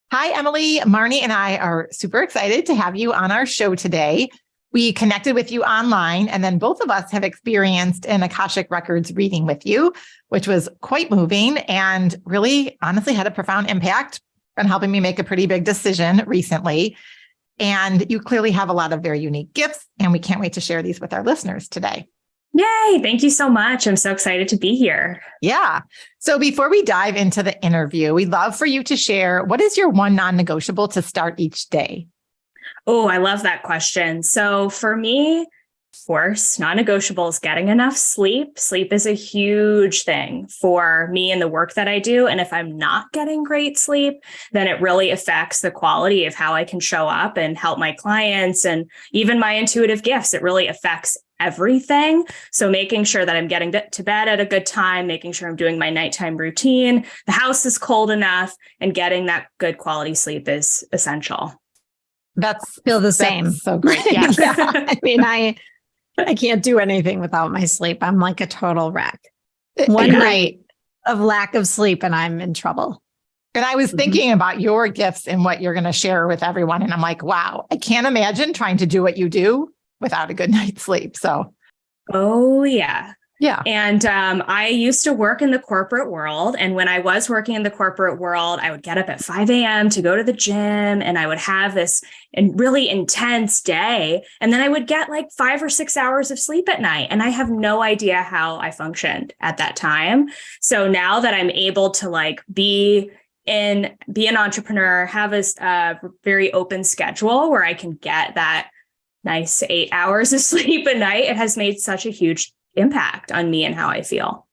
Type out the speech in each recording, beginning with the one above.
Hi, Emily. Marnie and I are super excited to have you on our show today. We connected with you online, and then both of us have experienced an Akashic Records reading with you, which was quite moving and really honestly had a profound impact on helping me make a pretty big decision recently. And you clearly have a lot of very unique gifts, and we can't wait to share these with our listeners today. Yay. Thank you so much. I'm so excited to be here. Yeah. So before we dive into the interview, we'd love for you to share what is your one non-negotiable to start each day? Oh, I love that question. So for me, of course, non-negotiable is getting enough sleep. Sleep is a huge thing for me and the work that I do. And if I'm not getting great sleep, then it really affects the quality of how I can show up and help my clients and even my intuitive gifts. It really affects everything. So making sure that I'm getting to bed at a good time, making sure I'm doing my nighttime routine, the house is cold enough, and getting that good quality sleep is essential. Feel the same. So great. Yeah. Yeah. I mean, I can't do anything without my sleep. I'm like a total wreck. One night of lack of sleep and I'm in trouble. And I was thinking about your gifts and what you're going to share with everyone. And I'm like, wow, I can't imagine trying to do what you do without a good night's sleep. So, oh, yeah. Yeah. And I used to work in the corporate world. And when I was working in the corporate world, I would get up at 5 a.m. to go to the gym, and I would have this really intense day. And then I would get like 5 or 6 hours of sleep at night. And I have no idea how I functioned at that time. So now that I'm able to like be an entrepreneur, have a very open schedule where I can get that nice 8 hours of sleep a night, it has made such a huge impact on me and how I feel.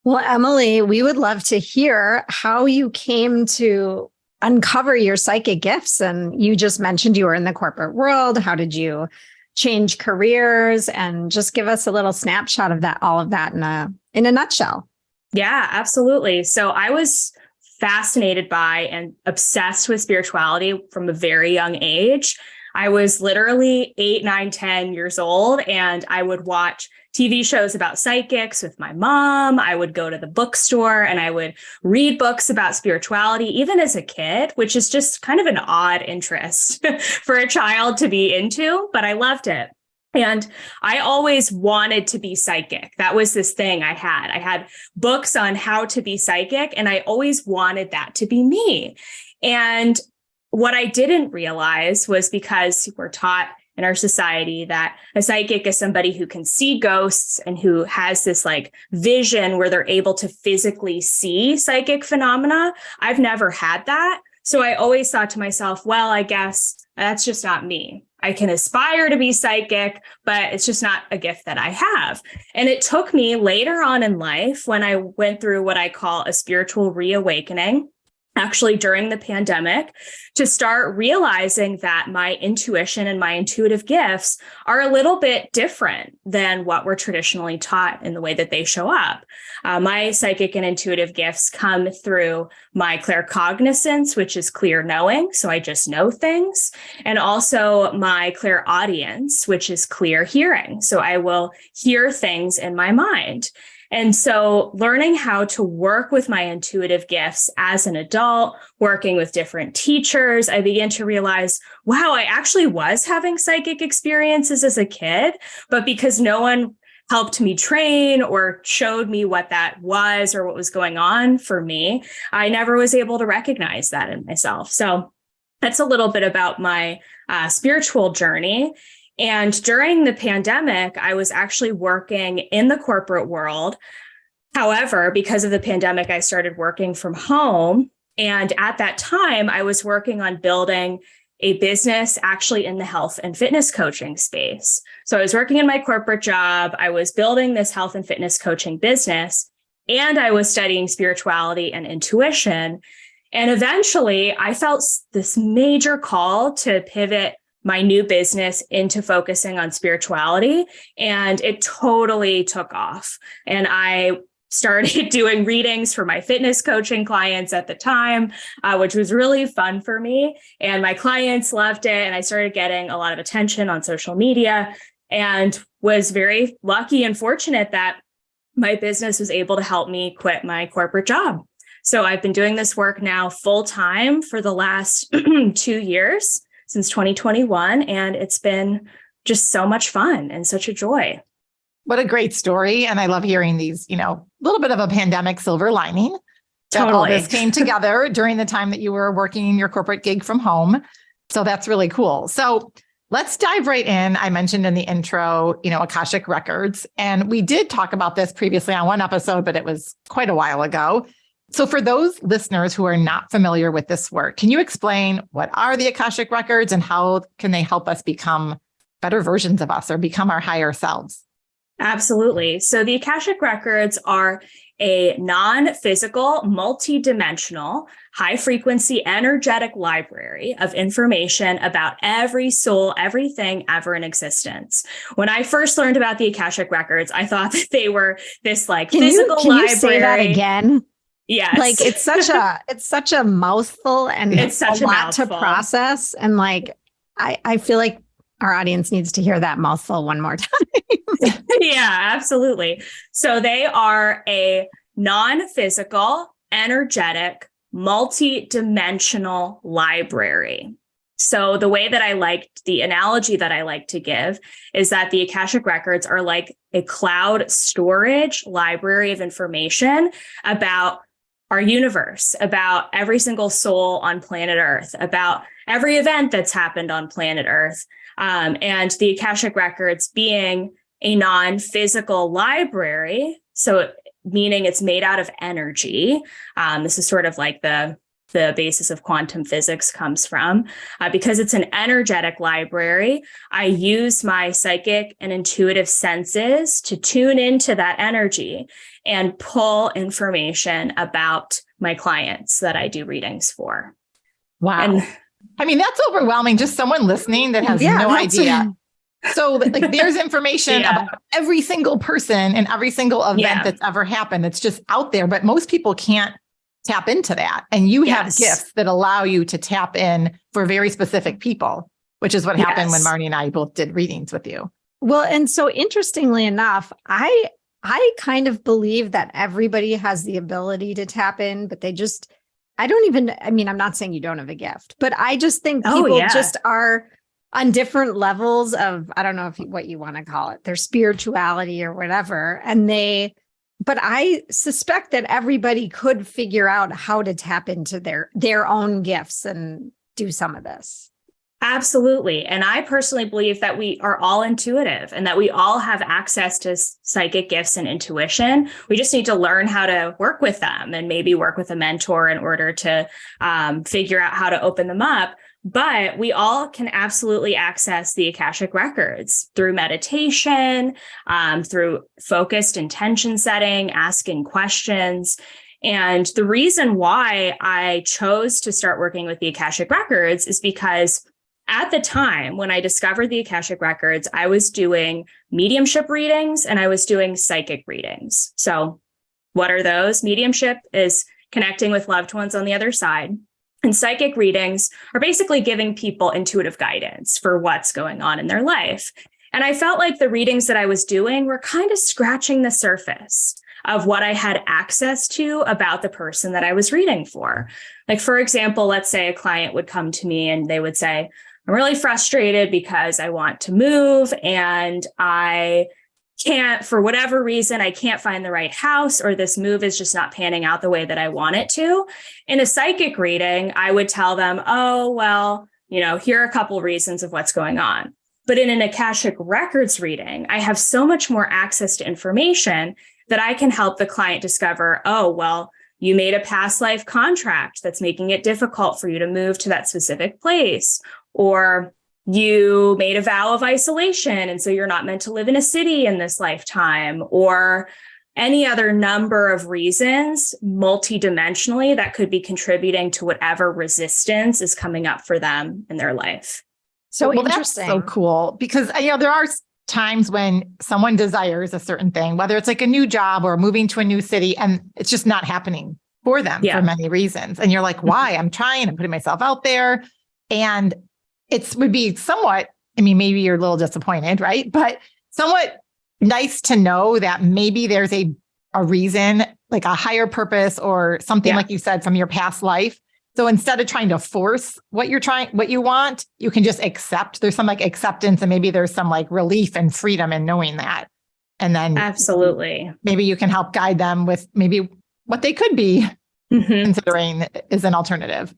Well, Emily, we would love to hear how you came to uncover your psychic gifts. And you just mentioned you were in the corporate world. How did you change careers? And just give us a little snapshot of that, all of that in a nutshell. Yeah, absolutely. So I was fascinated by and obsessed with spirituality from a very young age. I was literally 8, 9, 10 years old, and I would watch TV shows about psychics with my mom. I would go to the bookstore and I would read books about spirituality, even as a kid, which is just kind of an odd interest for a child to be into, but I loved it. And I always wanted to be psychic. That was this thing I had. I had books on how to be psychic, and I always wanted that to be me. And what I didn't realize was, because we're taught in our society that a psychic is somebody who can see ghosts and who has this like vision where they're able to physically see psychic phenomena. I've never had that. So I always thought to myself, well, I guess that's just not me. I can aspire to be psychic, but it's just not a gift that I have. And it took me later on in life, when I went through what I call a spiritual reawakening, actually during the pandemic, to start realizing that my intuition and my intuitive gifts are a little bit different than what we're traditionally taught in the way that they show up. My psychic and intuitive gifts come through my claircognizance, which is clear knowing. So I just know things. And also my clairaudience, which is clear hearing. So I will hear things in my mind. And so learning how to work with my intuitive gifts as an adult, working with different teachers, I began to realize, wow, I actually was having psychic experiences as a kid, but because no one helped me train or showed me what that was or what was going on for me, I never was able to recognize that in myself. So that's a little bit about my spiritual journey. And during the pandemic, I was actually working in the corporate world. However, because of the pandemic, I started working from home. And at that time, I was working on building a business actually in the health and fitness coaching space. So I was working in my corporate job. I was building this health and fitness coaching business, and I was studying spirituality and intuition. And eventually, I felt this major call to pivot my new business into focusing on spirituality. And it totally took off. And I started doing readings for my fitness coaching clients at the time, which was really fun for me. And my clients loved it. And I started getting a lot of attention on social media, and was very lucky and fortunate that my business was able to help me quit my corporate job. So I've been doing this work now full time for the last 2 years, since 2021. And it's been just so much fun and such a joy. What a great story. And I love hearing these, little bit of a pandemic silver lining. That Totally. all this came together during the time that you were working your corporate gig from home. So that's really cool. So let's dive right in. I mentioned in the intro, Akashic Records, and we did talk about this previously on one episode, but it was quite a while ago. So for those listeners who are not familiar with this work, can you explain what are the Akashic Records and how can they help us become better versions of us or become our higher selves? Absolutely. So the Akashic Records are a non-physical, multi-dimensional, high-frequency, energetic library of information about every soul, everything ever in existence. When I first learned about the Akashic Records, I thought that they were this physical library. Can you say that again? Yes. It's such a mouthful and it's such a lot mouthful to process. And I feel like our audience needs to hear that mouthful one more time. Yeah, absolutely. So they are a non-physical, energetic, multi-dimensional library. So the way that the analogy that I like to give is that the Akashic Records are like a cloud storage library of information about our universe, about every single soul on planet Earth, about every event that's happened on planet Earth. And the Akashic Records being a non-physical library, so meaning it's made out of energy. This is sort of like the basis of quantum physics comes from. Because it's an energetic library, I use my psychic and intuitive senses to tune into that energy and pull information about my clients that I do readings for. Wow. And that's overwhelming. Just someone listening that has no idea. So there's information about every single person and every single event that's ever happened. It's just out there, but most people can't tap into that. And you have gifts that allow you to tap in for very specific people, which is what happened when Marnie and I both did readings with you. Well, and so interestingly enough, I kind of believe that everybody has the ability to tap in, but I'm not saying you don't have a gift, but I just think people just are on different levels of, I don't know what you want to call it, their spirituality or whatever. But I suspect that everybody could figure out how to tap into their own gifts and do some of this. Absolutely. And I personally believe that we are all intuitive and that we all have access to psychic gifts and intuition. We just need to learn how to work with them and maybe work with a mentor in order to figure out how to open them up. But we all can absolutely access the Akashic Records through meditation, through focused intention setting, asking questions. And the reason why I chose to start working with the Akashic Records is because at the time when I discovered the Akashic Records, I was doing mediumship readings and I was doing psychic readings. So what are those? Mediumship is connecting with loved ones on the other side. And psychic readings are basically giving people intuitive guidance for what's going on in their life. And I felt like the readings that I was doing were kind of scratching the surface of what I had access to about the person that I was reading for. Like, for example, let's say a client would come to me and they would say, I'm really frustrated because I want to move and I can't, for whatever reason, I can't find the right house, or this move is just not panning out the way that I want it to. In a psychic reading, I would tell them, oh, well, here are a couple of reasons of what's going on. But in an Akashic Records reading, I have so much more access to information that I can help the client discover, oh, well, you made a past life contract that's making it difficult for you to move to that specific place, or you made a vow of isolation, and so you're not meant to live in a city in this lifetime, or any other number of reasons multidimensionally that could be contributing to whatever resistance is coming up for them in their life. So interesting. That's so cool, because there are times when someone desires a certain thing, whether it's like a new job or moving to a new city, and it's just not happening for them for many reasons. And you're like, why? I'm trying, I'm putting myself out there. And it would be somewhat, maybe you're a little disappointed, right? But somewhat nice to know that maybe there's a reason like a higher purpose or something like you said from your past life. So instead of trying to force what you want, you can just accept. There's some like acceptance and maybe there's some like relief and freedom in knowing that. And then absolutely, maybe you can help guide them with maybe what they could be considering is an alternative.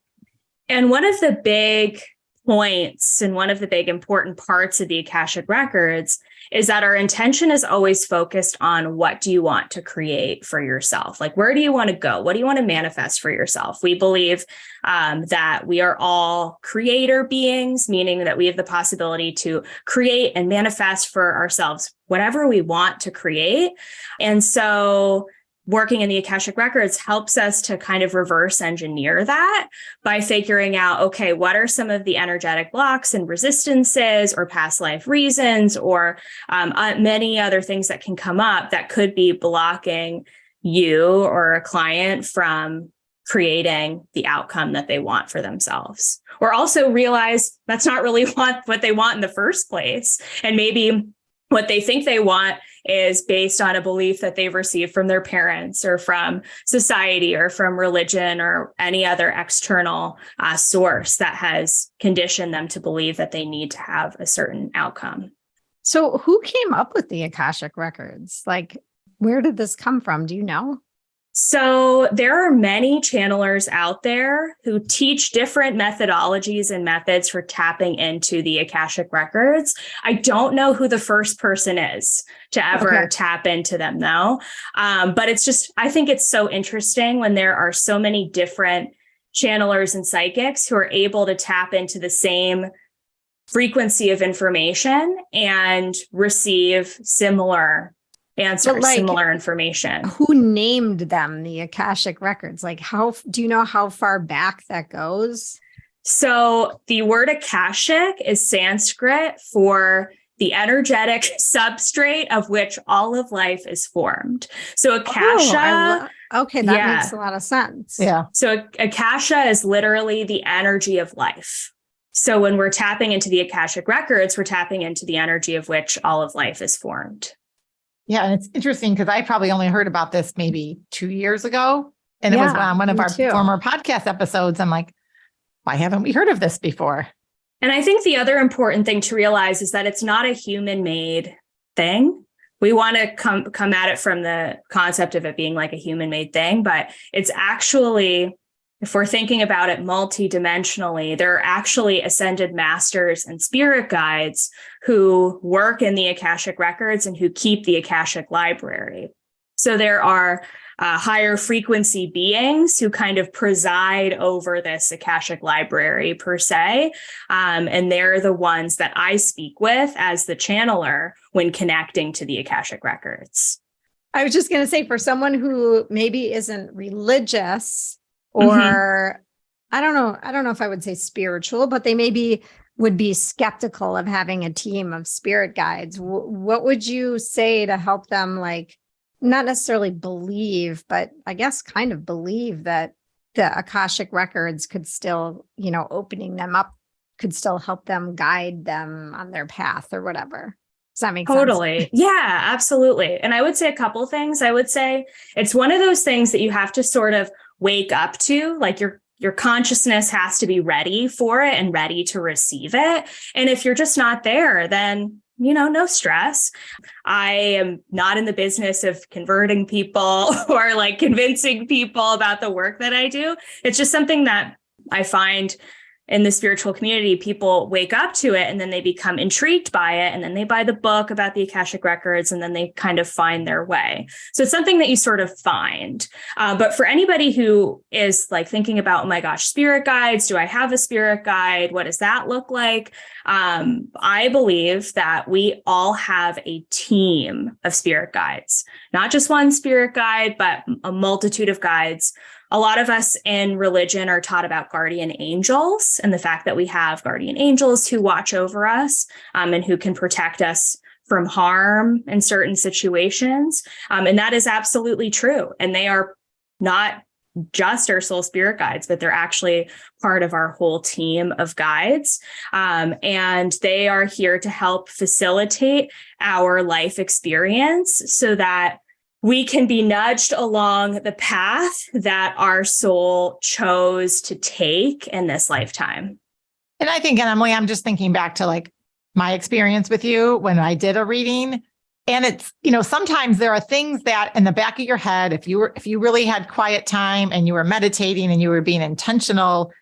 And one of the big points and one of the big important parts of the Akashic Records is that our intention is always focused on what do you want to create for yourself? Like, where do you want to go? What do you want to manifest for yourself? We believe that we are all creator beings, meaning that we have the possibility to create and manifest for ourselves whatever we want to create. And so working in the Akashic Records helps us to kind of reverse engineer that by figuring out, okay, what are some of the energetic blocks and resistances or past life reasons or many other things that can come up that could be blocking you or a client from creating the outcome that they want for themselves. Or also realize that's not really what they want in the first place. And maybe what they think they want is based on a belief that they've received from their parents or from society or from religion or any other external source that has conditioned them to believe that they need to have a certain outcome. So who came up with the Akashic Records? Like, where did this come from? Do you know? So there are many channelers out there who teach different methodologies and methods for tapping into the Akashic Records. I don't know who the first person is to ever tap into them, though. But it's just, I think it's so interesting when there are so many different channelers and psychics who are able to tap into the same frequency of information and receive similar answers, like, similar information. Who named them the Akashic Records? Like, how do you know how far back that goes? So the word Akashic is Sanskrit for the energetic substrate of which all of life is formed. So Akasha. Okay, that makes a lot of sense. Yeah. So Akasha is literally the energy of life. So when we're tapping into the Akashic Records, we're tapping into the energy of which all of life is formed. Yeah. And it's interesting because I probably only heard about this maybe 2 years ago. And it was on one of our former podcast episodes. I'm like, why haven't we heard of this before? And I think the other important thing to realize is that it's not a human-made thing. We want to come at it from the concept of it being like a human-made thing, but it's actually, if we're thinking about it multidimensionally, there are actually ascended masters and spirit guides who work in the Akashic Records and who keep the Akashic Library. So there are higher frequency beings who kind of preside over this Akashic Library per se. And they're the ones that I speak with as the channeler when connecting to the Akashic Records. I was just going to say, for someone who maybe isn't religious, or I don't know if I would say spiritual, but they maybe would be skeptical of having a team of spirit guides. What would you say to help them, like, not necessarily believe, but I guess kind of believe that the Akashic Records could still, opening them up could still help them, guide them on their path or whatever? Does that make sense? Totally. Yeah, absolutely. And I would say a couple things. I would say it's one of those things that you have to sort of wake up to, like your consciousness has to be ready for it and ready to receive it. And if you're just not there, then, no stress. I am not in the business of converting people or like convincing people about the work that I do. It's just something that I find in the spiritual community, people wake up to it and then they become intrigued by it. And then they buy the book about the Akashic Records and then they kind of find their way. So it's something that you sort of find. But for anybody who is like thinking about, oh my gosh, spirit guides, do I have a spirit guide? What does that look like? I believe that we all have a team of spirit guides, not just one spirit guide, but a multitude of guides. A lot of us in religion are taught about guardian angels and the fact that we have guardian angels who watch over us and who can protect us from harm in certain situations. And that is absolutely true. And they are not just our soul spirit guides, but they're actually part of our whole team of guides. And they are here to help facilitate our life experience so that we can be nudged along the path that our soul chose to take in this lifetime. And I think, and Emily, I'm just thinking back to like my experience with you when I did a reading. And it's, sometimes there are things that in the back of your head, if you really had quiet time and you were meditating and you were being intentional,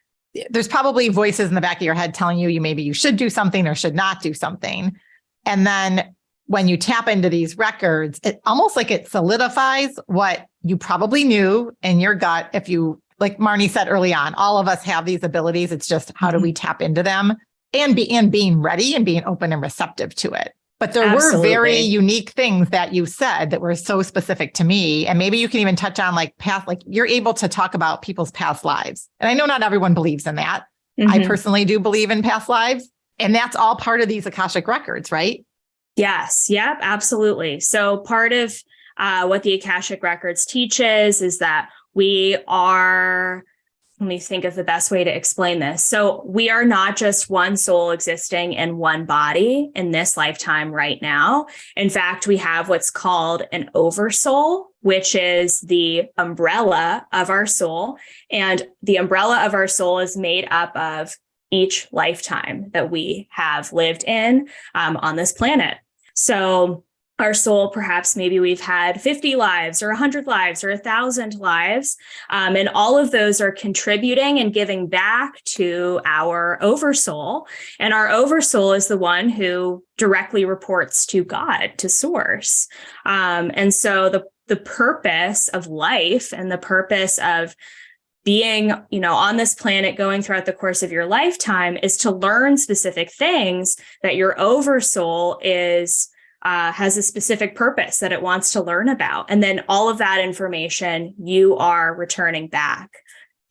there's probably voices in the back of your head telling you maybe you should do something or should not do something. And then when you tap into these records, it almost like it solidifies what you probably knew in your gut. If you, like Marnie said early on, all of us have these abilities. It's just how do we tap into them and being ready and being open and receptive to it. But there Absolutely. were very unique things that you said that were so specific to me. And maybe you can even touch on like past, like you're able to talk about people's past lives. And I know not everyone believes in that. I personally do believe in past lives. And that's all part of these Akashic records, right? Yes. Yep. Absolutely. So part of what the Akashic Records teaches is that we are, let me think of the best way to explain this. So we are not just one soul existing in one body in this lifetime right now. In fact, we have what's called an oversoul, which is the umbrella of our soul. And the umbrella of our soul is made up of each lifetime that we have lived in on this planet. So our soul, perhaps maybe we've had 50 lives or 100 lives or 1,000 lives. And all of those are contributing and giving back to our oversoul. And our oversoul is the one who directly reports to God, to source. And so the purpose of life and the purpose of being, on this planet, going throughout the course of your lifetime is to learn specific things that your oversoul has a specific purpose that it wants to learn about. And then all of that information you are returning back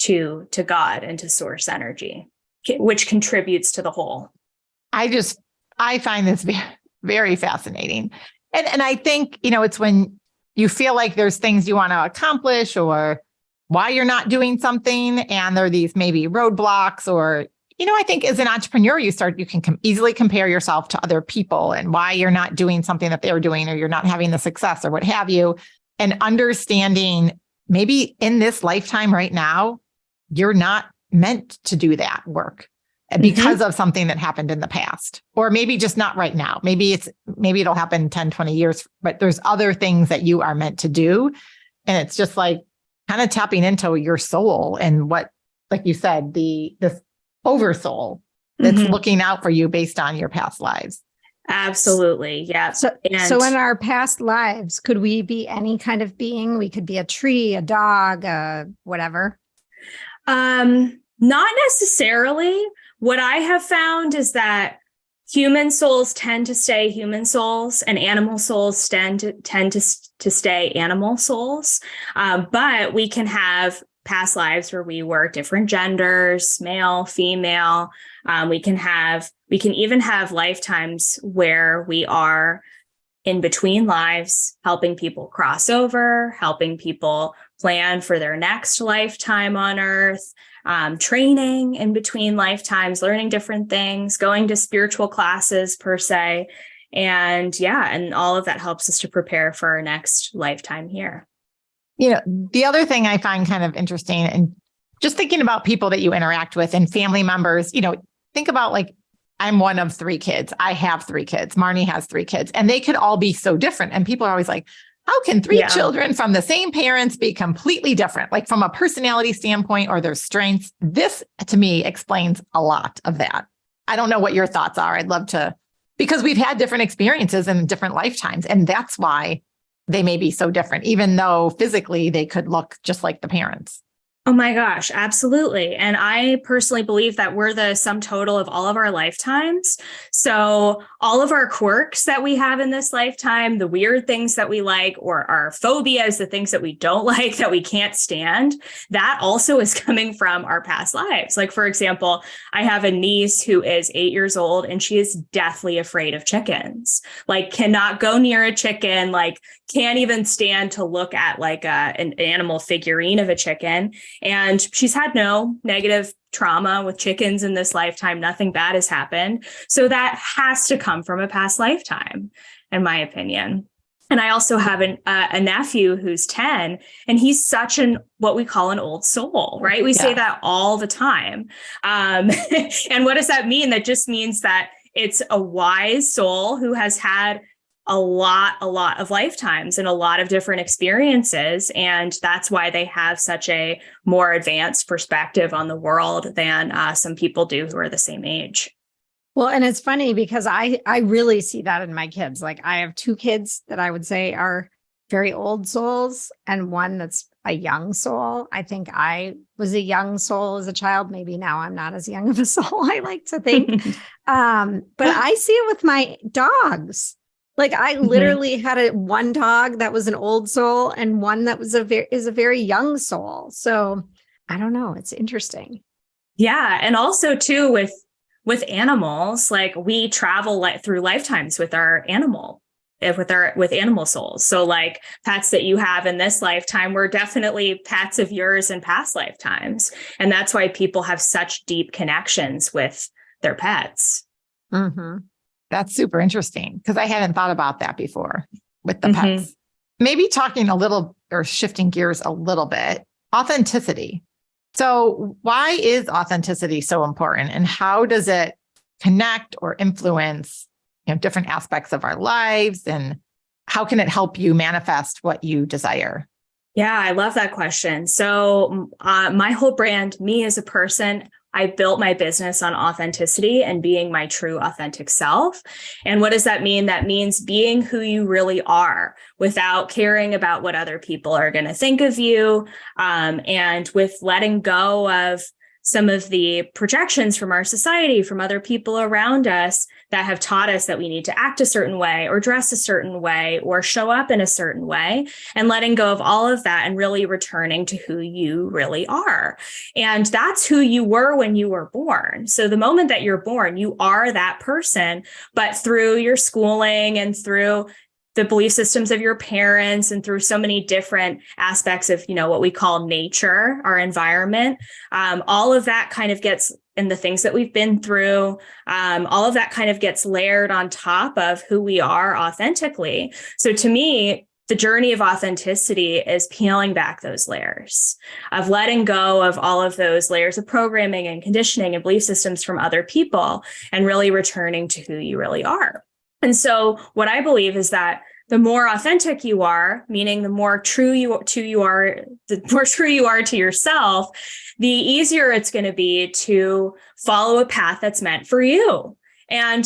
to God and to source energy, which contributes to the whole. I find this very fascinating. And I think, it's when you feel like there's things you want to accomplish or why you're not doing something. And there are these maybe roadblocks or, I think as an entrepreneur, you can easily compare yourself to other people and why you're not doing something that they're doing, or you're not having the success or what have you. And understanding maybe in this lifetime right now, you're not meant to do that work because of something that happened in the past, or maybe just not right now. Maybe it'll happen 10, 20 years, but there's other things that you are meant to do. And it's just like kind of tapping into your soul and what, like you said, this oversoul that's looking out for you based on your past lives. Absolutely. Yeah. So in our past lives, could we be any kind of being? We could be a tree, a dog, whatever. Not necessarily. What I have found is that human souls tend to stay human souls and animal souls tend to stay animal souls. But we can have past lives where we were different genders, male, female. We can even have lifetimes where we are in between lives, helping people cross over, helping people plan for their next lifetime on Earth, training in between lifetimes, learning different things, going to spiritual classes per se. And all of that helps us to prepare for our next lifetime here. The other thing I find kind of interesting, and just thinking about people that you interact with and family members, think about like, I'm one of 3 kids. I have 3 kids. Marnie has 3 kids, and they could all be so different. And people are always like, how can 3 children from the same parents be completely different, like from a personality standpoint or their strengths? This, to me, explains a lot of that. I don't know what your thoughts are. I'd love to, because we've had different experiences in different lifetimes. And that's why they may be so different, even though physically they could look just like the parents. Oh my gosh, absolutely. And I personally believe that we're the sum total of all of our lifetimes. So all of our quirks that we have in this lifetime, the weird things that we like, or our phobias, the things that we don't like, that we can't stand, that also is coming from our past lives. Like, for example, I have a niece who is 8 years old and she is deathly afraid of chickens, like cannot go near a chicken, like can't even stand to look at like an animal figurine of a chicken. And she's had no negative trauma with chickens in this lifetime. Nothing bad has happened. So that has to come from a past lifetime, in my opinion. And I also have a nephew who's 10, and he's such what we call an old soul, right? We say that all the time. And what does that mean? That just means that it's a wise soul who has had a lot of lifetimes and a lot of different experiences. And that's why they have such a more advanced perspective on the world than some people do who are the same age. Well, and it's funny because I really see that in my kids. Like I have 2 kids that I would say are very old souls and one that's a young soul. I think I was a young soul as a child. Maybe now I'm not as young of a soul, I like to think. But I see it with my dogs. Like I literally had one dog that was an old soul and one that was is a very young soul. So I don't know. It's interesting. Yeah. And also too, with animals, like we travel through lifetimes with our animal, with animal souls. So like pets that you have in this lifetime were definitely pets of yours in past lifetimes. And that's why people have such deep connections with their pets. Mm-hmm. That's super interesting because I hadn't thought about that before with the pets. Maybe talking a little or shifting gears a little bit, authenticity. So why is authenticity so important and how does it connect or influence, different aspects of our lives, and how can it help you manifest what you desire? Yeah, I love that question. So my whole brand, me as a person, I built my business on authenticity and being my true authentic self. And what does that mean? That means being who you really are without caring about what other people are going to think of you. And with letting go of some of the projections from our society, from other people around us that have taught us that we need to act a certain way or dress a certain way or show up in a certain way, and letting go of all of that and really returning to who you really are. And that's who you were when you were born. So the moment that you're born, you are that person, but through your schooling and through the belief systems of your parents and through so many different aspects of, what we call nature, our environment, all of that kind of gets, and the things that we've been through, all of that kind of gets layered on top of who we are authentically. So to me, the journey of authenticity is peeling back those layers, of letting go of all of those layers of programming and conditioning and belief systems from other people and really returning to who you really are. And so what I believe is that the more authentic you are, meaning the more true you are to yourself, the easier it's going to be to follow a path that's meant for you. And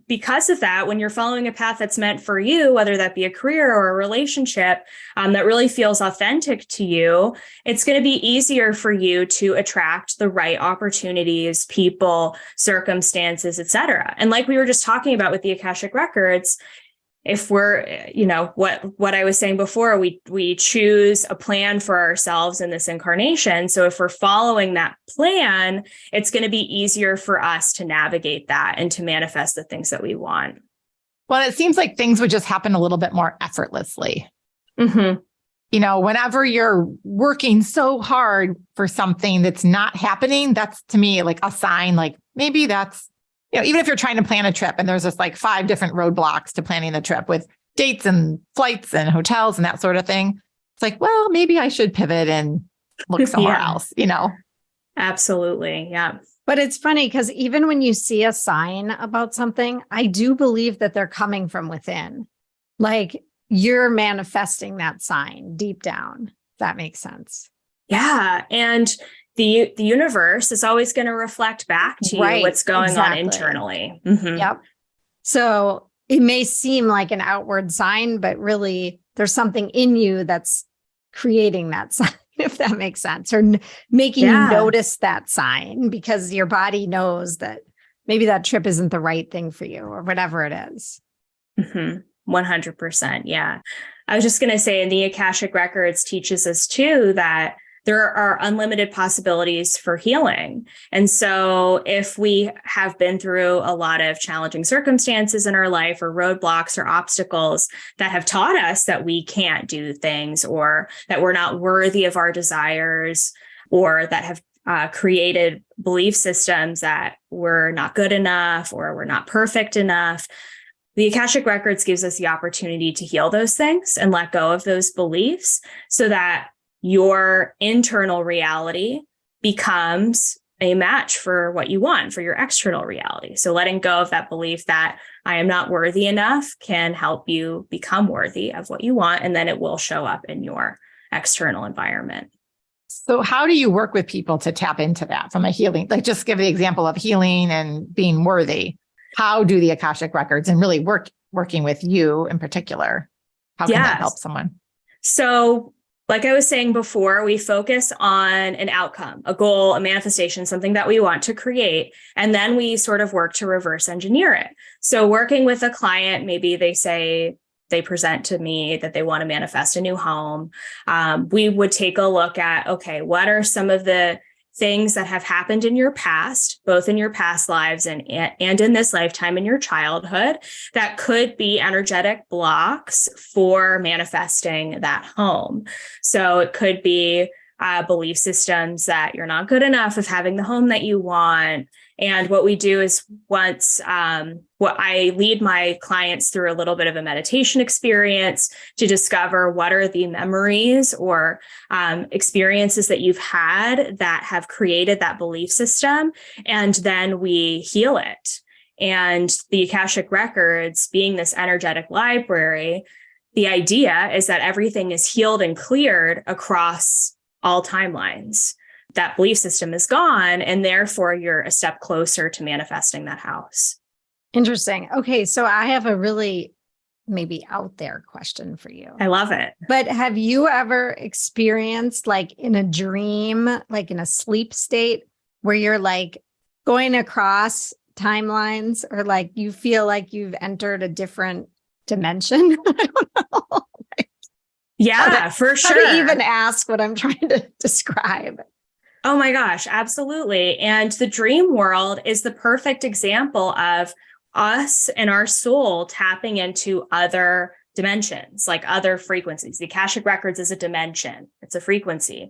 because of that, when you're following a path that's meant for you, whether that be a career or a relationship that really feels authentic to you, it's going to be easier for you to attract the right opportunities, people, circumstances, etc. And like we were just talking about with the Akashic Records, if we're, what I was saying before, we choose a plan for ourselves in this incarnation. So if we're following that plan, it's going to be easier for us to navigate that and to manifest the things that we want. Well, it seems like things would just happen a little bit more effortlessly. Mm-hmm. Whenever you're working so hard for something that's not happening, that's to me like a sign, like maybe that's, even if you're trying to plan a trip and there's just like 5 different roadblocks to planning the trip with dates and flights and hotels and that sort of thing. It's like, well, maybe I should pivot and look somewhere else, Absolutely. Yeah. But it's funny because even when you see a sign about something, I do believe that they're coming from within. Like you're manifesting that sign deep down. If that makes sense. Yeah. And the universe is always going to reflect back to you what's going on internally. Mm-hmm. Yep. So it may seem like an outward sign, but really there's something in you that's creating that sign, if that makes sense, or making you notice that sign because your body knows that maybe that trip isn't the right thing for you or whatever it is. Mm-hmm. 100%. Yeah. I was just going to say, and the Akashic Records teaches us too, that there are unlimited possibilities for healing. And so if we have been through a lot of challenging circumstances in our life or roadblocks or obstacles that have taught us that we can't do things or that we're not worthy of our desires or that have created belief systems that we're not good enough or we're not perfect enough, the Akashic Records gives us the opportunity to heal those things and let go of those beliefs so that your internal reality becomes a match for what you want for your external reality. So letting go of that belief that I am not worthy enough can help you become worthy of what you want, and then it will show up in your external environment. So how do you work with people to tap into that from a healing? Like, just give the example of healing and being worthy. How do the Akashic Records and really working with you in particular? How can that help someone? So like I was saying before, we focus on an outcome, a goal, a manifestation, something that we want to create. And then we sort of work to reverse engineer it. So working with a client, maybe they present to me that they want to manifest a new home. We would take a look at, okay, what are some of the things that have happened in your past, both in your past lives and in this lifetime in your childhood, that could be energetic blocks for manifesting that home. So it could be belief systems that you're not good enough of having the home that you want. And what we do is what I lead my clients through a little bit of a meditation experience to discover what are the memories or experiences that you've had that have created that belief system. And then we heal it. And the Akashic Records, being this energetic library, the idea is that everything is healed and cleared across all timelines. That belief system is gone, and therefore you're a step closer to manifesting that house. Interesting. Okay, so I have a really maybe out there question for you. I love it. But have you ever experienced, like in a dream, like in a sleep state, where you're like going across timelines, or like you feel like you've entered a different dimension? I don't know. Yeah, for sure. How to even ask what I'm trying to describe. Oh my gosh, absolutely. And the dream world is the perfect example of us and our soul tapping into other dimensions, like other frequencies. The Akashic Records is a dimension. It's a frequency.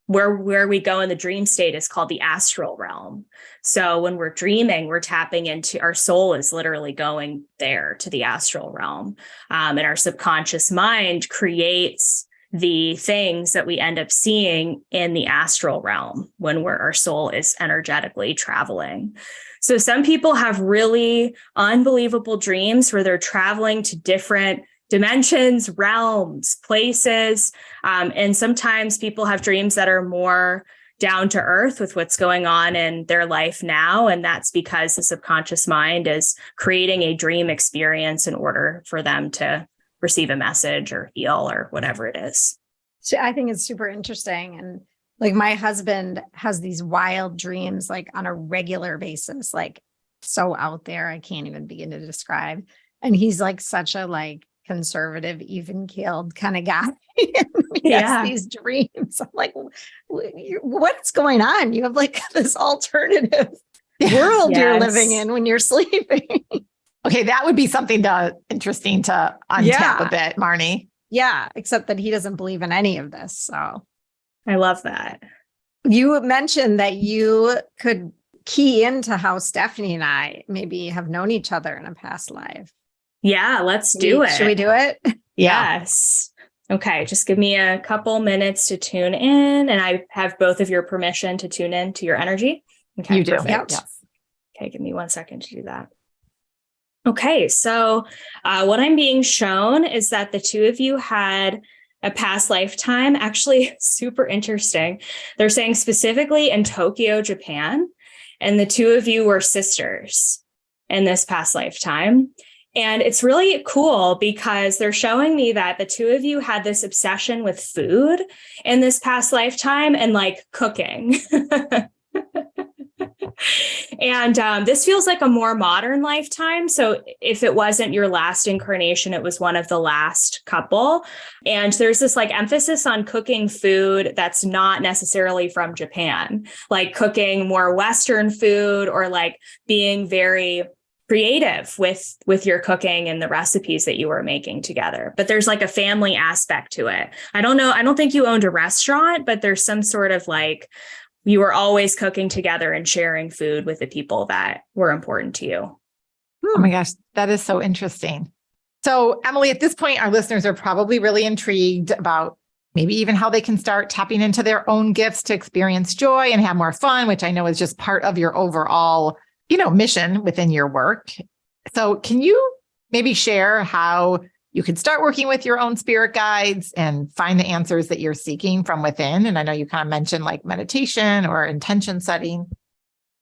Where we go in the dream state is called the astral realm. So when we're dreaming, we're tapping into, our soul is literally going there to the astral realm. And our subconscious mind creates the things that we end up seeing in the astral realm when our soul is energetically traveling. So some people have really unbelievable dreams where they're traveling to different dimensions, realms, places. And sometimes people have dreams that are more down to earth with what's going on in their life now. And that's because the subconscious mind is creating a dream experience in order for them to receive a message or heal or whatever it is. So I think it's super interesting. And like my husband has these wild dreams, like on a regular basis, like so out there, I can't even begin to describe. And he's like such a like conservative, even-keeled kind of guy. He has these dreams. I'm like, what's going on? You have like this alternative world you're living in when you're sleeping. Okay, that would be something interesting to untap a bit, Marnie. Yeah, except that he doesn't believe in any of this. So I love that. You mentioned that you could key into how Stephanie and I maybe have known each other in a past life. Yeah, let's do it. Should we do it? Yes. Okay, just give me a couple minutes to tune in, and I have both of your permission to tune in to your energy. Okay, you do. Yep. Yes. Okay, give me 1 second to do that. Okay, so what I'm being shown is that the two of you had a past lifetime, actually super interesting. They're saying specifically in Tokyo, Japan, and the two of you were sisters in this past lifetime. And it's really cool because they're showing me that the two of you had this obsession with food in this past lifetime and like cooking. And this feels like a more modern lifetime. So if it wasn't your last incarnation, it was one of the last couple. And there's this like emphasis on cooking food that's not necessarily from Japan, like cooking more Western food or like being very creative with your cooking and the recipes that you were making together. But there's like a family aspect to it. I don't know. I don't think you owned a restaurant, but there's some sort of like, you were always cooking together and sharing food with the people that were important to you. Oh my gosh, that is so interesting. So, Emily, at this point, our listeners are probably really intrigued about maybe even how they can start tapping into their own gifts to experience joy and have more fun, which I know is just part of your overall, mission within your work. So, can you maybe share how you could start working with your own spirit guides and find the answers that you're seeking from within? And I know you kind of mentioned like meditation or intention setting.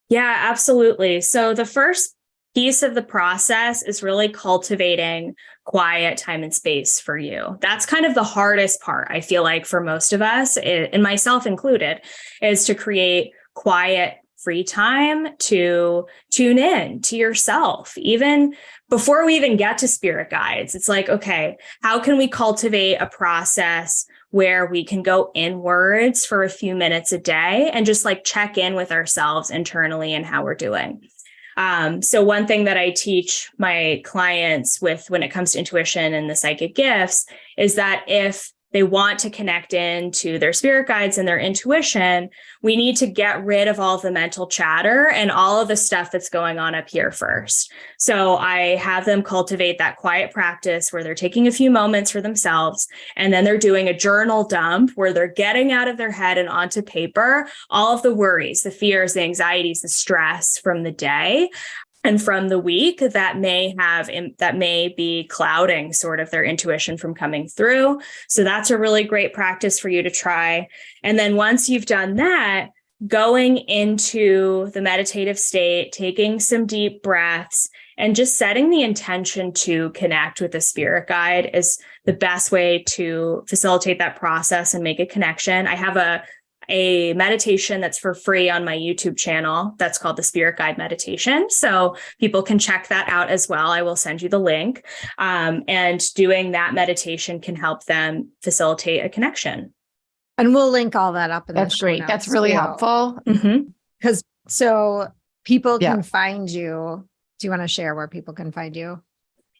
Yeah, absolutely. So the first piece of the process is really cultivating quiet time and space for you. That's kind of the hardest part, I feel like, for most of us, and myself included, is to create quiet, free time to tune in to yourself. Even before we even get to spirit guides, it's like, okay, how can we cultivate a process where we can go inwards for a few minutes a day and just like check in with ourselves internally and how we're doing? So one thing that I teach my clients with when it comes to intuition and the psychic gifts is that if they want to connect into their spirit guides and their intuition, we need to get rid of all the mental chatter and all of the stuff that's going on up here first. So I have them cultivate that quiet practice where they're taking a few moments for themselves, and then they're doing a journal dump where they're getting out of their head and onto paper all of the worries, the fears, the anxieties, the stress from the day and from the week that may be clouding sort of their intuition from coming through. So that's a really great practice for you to try. And then once you've done that, going into the meditative state, taking some deep breaths, and just setting the intention to connect with a spirit guide is the best way to facilitate that process and make a connection. I have a meditation that's for free on my YouTube channel that's called the Spirit Guide Meditation. So people can check that out as well. I will send you the link. And doing that meditation can help them facilitate a connection. And we'll link all that up in the show That's great. notes That's really helpful. Because so people can find you. Do you want to share where people can find you?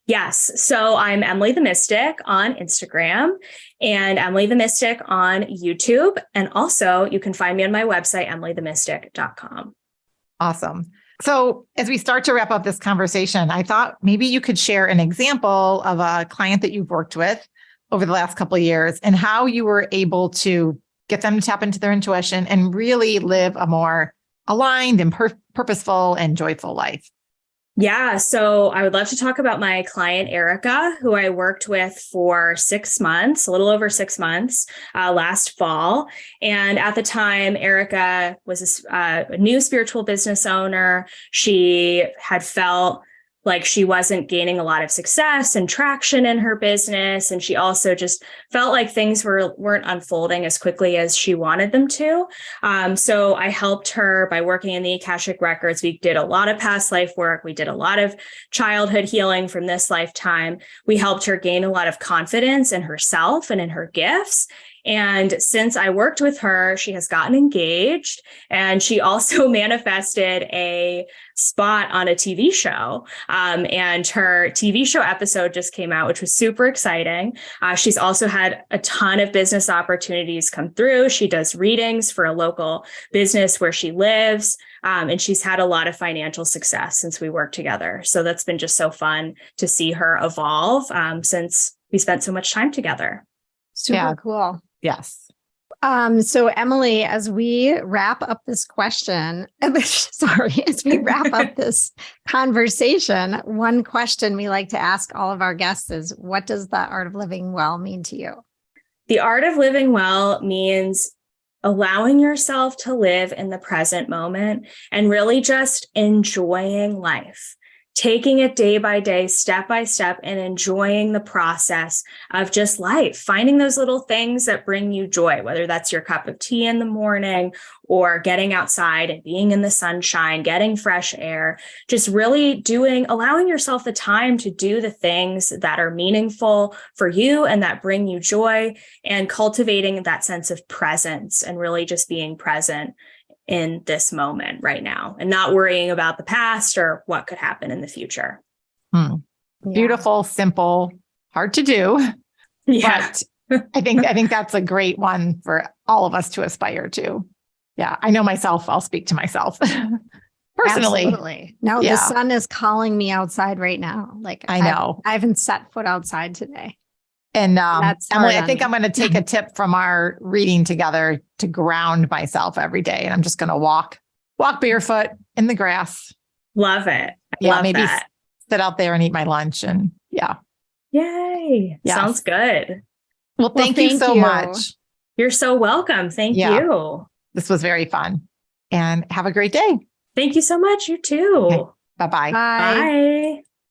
Yes. So I'm Emily the Mystic on Instagram and Emily the Mystic on YouTube. And also you can find me on my website, emilythemystic.com. Awesome. So as we start to wrap up this conversation, I thought maybe you could share an example of a client that you've worked with over the last couple of years and how you were able to get them to tap into their intuition and really live a more aligned and purposeful and joyful life. Yeah, so I would love to talk about my client, Erica, who I worked with for 6 months, a little over 6 months last fall. And at the time, Erica was a new spiritual business owner. She had felt like she wasn't gaining a lot of success and traction in her business. And she also just felt like things weren't unfolding as quickly as she wanted them to. So I helped her by working in the Akashic Records. We did a lot of past life work. We did a lot of childhood healing from this lifetime. We helped her gain a lot of confidence in herself and in her gifts. And since I worked with her, she has gotten engaged, and she also manifested a spot on a TV show. And her TV show episode just came out, which was super exciting. She's also had a ton of business opportunities come through. She does readings for a local business where she lives. And she's had a lot of financial success since we worked together. So that's been just so fun to see her evolve since we spent so much time together. Super cool. Yes. So Emily, as we wrap up this question, as we wrap up this conversation, one question we like to ask all of our guests is, what does the art of living well mean to you? The art of living well means allowing yourself to live in the present moment and really just enjoying life. Taking it day by day, step by step, and enjoying the process of just life, finding those little things that bring you joy, whether that's your cup of tea in the morning or getting outside and being in the sunshine, getting fresh air, just really allowing yourself the time to do the things that are meaningful for you and that bring you joy, and cultivating that sense of presence and really just being present in this moment right now and not worrying about the past or what could happen in the future. Yeah. Beautiful, simple, hard to do. Yeah. But I think that's a great one for all of us to aspire to. Yeah. I know myself, I'll speak to myself. personally. Absolutely. No, Yeah. the sun is calling me outside right now. Like I know. I haven't set foot outside today. And That's Emily, hard I on think me. I'm going to take a tip from our reading together to ground myself every day. And I'm just going to walk barefoot in the grass. Love it. Yeah, maybe that. sit out there and eat my lunch. And yeah. Yay. Yes. Sounds good. Well, thank you so much. You're so welcome. Thank you. This was very fun. And have a great day. Thank you so much. You too. Okay. Bye-bye. Bye. Bye.